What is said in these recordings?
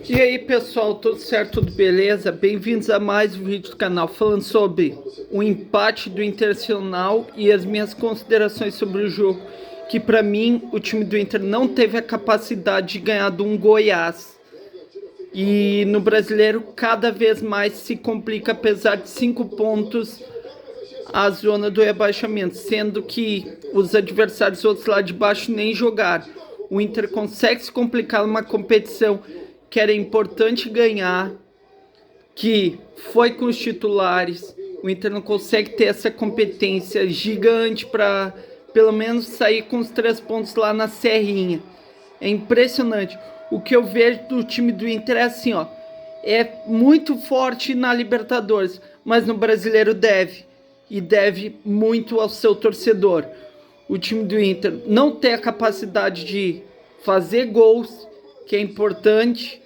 E aí pessoal, tudo certo, tudo beleza? Bem-vindos a mais um vídeo do canal falando sobre o empate do Internacional e as minhas considerações sobre o jogo, que para mim o time do Inter não teve a capacidade de ganhar de um Goiás. E no Brasileiro cada vez mais se complica, apesar de 5 pontos a zona do rebaixamento, sendo que os adversários outros lá de baixo nem jogaram. O Inter consegue se complicar numa competição que era importante ganhar, que foi com os titulares. O Inter não consegue ter essa competência gigante para pelo menos sair com os 3 pontos lá na Serrinha. É impressionante. O que eu vejo do time do Inter é assim, ó, é muito forte na Libertadores, mas no Brasileiro deve, e deve muito ao seu torcedor. O time do Inter não tem a capacidade de fazer gols, que é importante,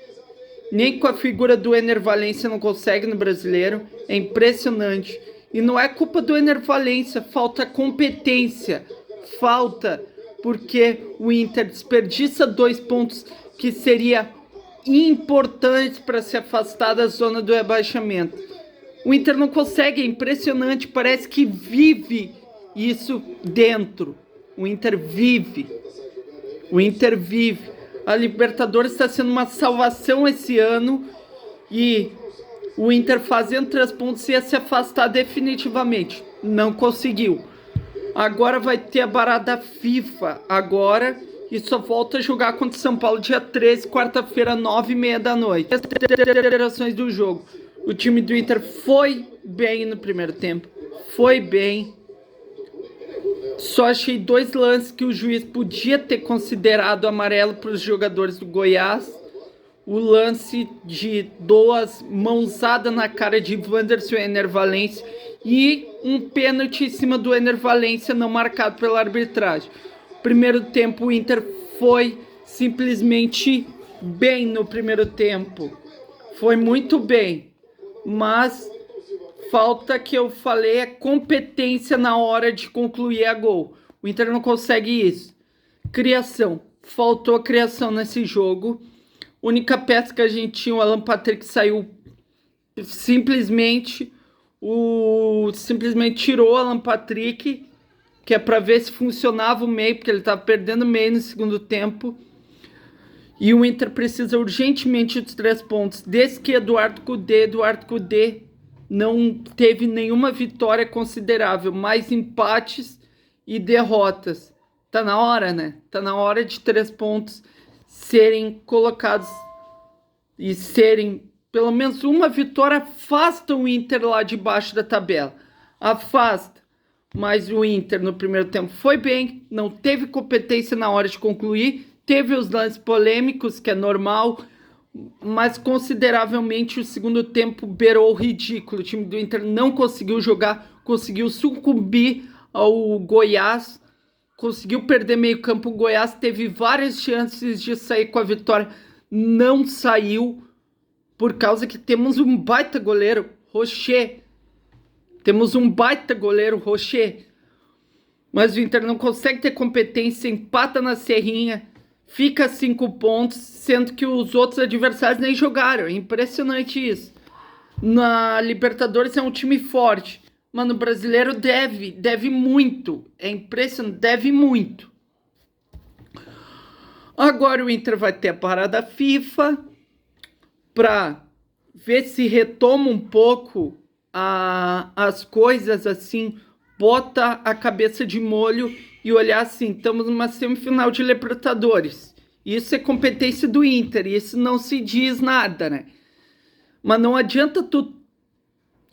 nem com a figura do Ener Valencia não consegue no Brasileiro, é impressionante. E não é culpa do Ener Valencia, falta competência, falta, porque o Inter desperdiça 2 pontos que seria importantes para se afastar da zona do rebaixamento. O Inter não consegue, é impressionante, parece que vive isso dentro. O Inter vive. O Inter vive. A Libertadores está sendo uma salvação esse ano e o Inter fazendo 3 pontos ia se afastar definitivamente. Não conseguiu. Agora vai ter a barada FIFA agora e só volta a jogar contra o São Paulo dia 13, quarta-feira, 9h30 da noite. As considerações do jogo. O time do Inter foi bem no primeiro tempo. Foi bem. Só achei 2 lances que o juiz podia ter considerado amarelo para os jogadores do Goiás. O lance de 2 mãozadas na cara de Wanderson e Ener Valencia e um pênalti em cima do Ener Valencia não marcado pela arbitragem. Primeiro tempo o Inter foi simplesmente bem no primeiro tempo. Foi muito bem, mas falta que eu falei é competência na hora de concluir a gol. O Inter não consegue isso. Criação. Faltou criação nesse jogo. Única peça que a gente tinha, o Alan Patrick saiu simplesmente tirou o Alan Patrick, que é para ver se funcionava o meio, porque ele estava perdendo meio no segundo tempo. E o Inter precisa urgentemente dos 3 pontos. Desde que Eduardo Cudê não teve nenhuma vitória considerável, mais empates e derrotas. Tá na hora, né? Tá na hora de 3 pontos serem colocados e serem pelo menos uma vitória. Afasta o Inter lá de baixo da tabela. Afasta. Mas o Inter no primeiro tempo foi bem, não teve competência na hora de concluir, teve os lances polêmicos, que é normal, mas consideravelmente o segundo tempo beirou o ridículo. O time do Inter não conseguiu jogar, conseguiu sucumbir ao Goiás, conseguiu perder meio campo. O Goiás teve várias chances de sair com a vitória, não saiu, por causa que temos um baita goleiro, Rocher. Temos um baita goleiro, Rocher. Mas o Inter não consegue ter competência, empata na Serrinha, fica 5 pontos, sendo que os outros adversários nem jogaram. É impressionante isso. Na Libertadores é um time forte, mas no Brasileiro deve muito. É impressionante, deve muito. Agora o Inter vai ter a parada FIFA para ver se retoma um pouco as coisas, assim, bota a cabeça de molho e olhar assim, estamos numa semifinal de Libertadores. Isso é competência do Inter, isso não se diz nada, né? Mas não adianta tu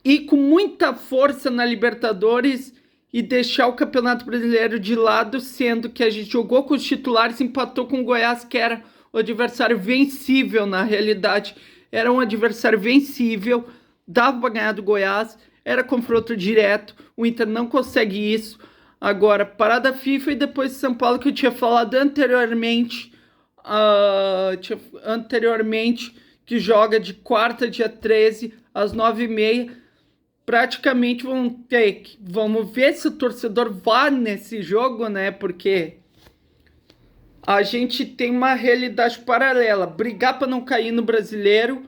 ir com muita força na Libertadores e deixar o Campeonato Brasileiro de lado, sendo que a gente jogou com os titulares, empatou com o Goiás, que era o adversário vencível na realidade. Era um adversário vencível, dava para ganhar do Goiás, era confronto direto. O Inter não consegue isso. Agora, parada FIFA e depois São Paulo, que eu tinha falado anteriormente, que joga de quarta, dia 13, às 9h30. Praticamente vamos ver se o torcedor vai nesse jogo, né? Porque A gente tem uma realidade paralela, brigar para não cair no Brasileiro,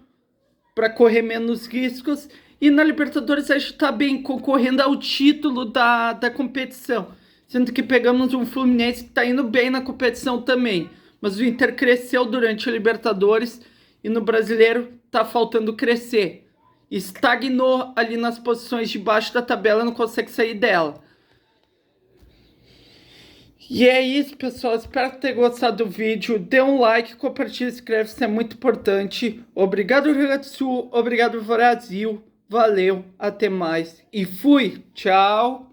para correr menos riscos, e na Libertadores a gente está bem concorrendo ao título da competição, sendo que pegamos um Fluminense que está indo bem na competição também, mas o Inter cresceu durante a Libertadores e no Brasileiro está faltando crescer. Estagnou ali nas posições de baixo da tabela, não consegue sair dela. E é isso, pessoal. Espero ter gostado do vídeo. Dê um like, compartilhe, inscreve, isso é muito importante. Obrigado, Rio Grande do Sul. Obrigado, Brasil. Valeu, até mais. E fui. Tchau.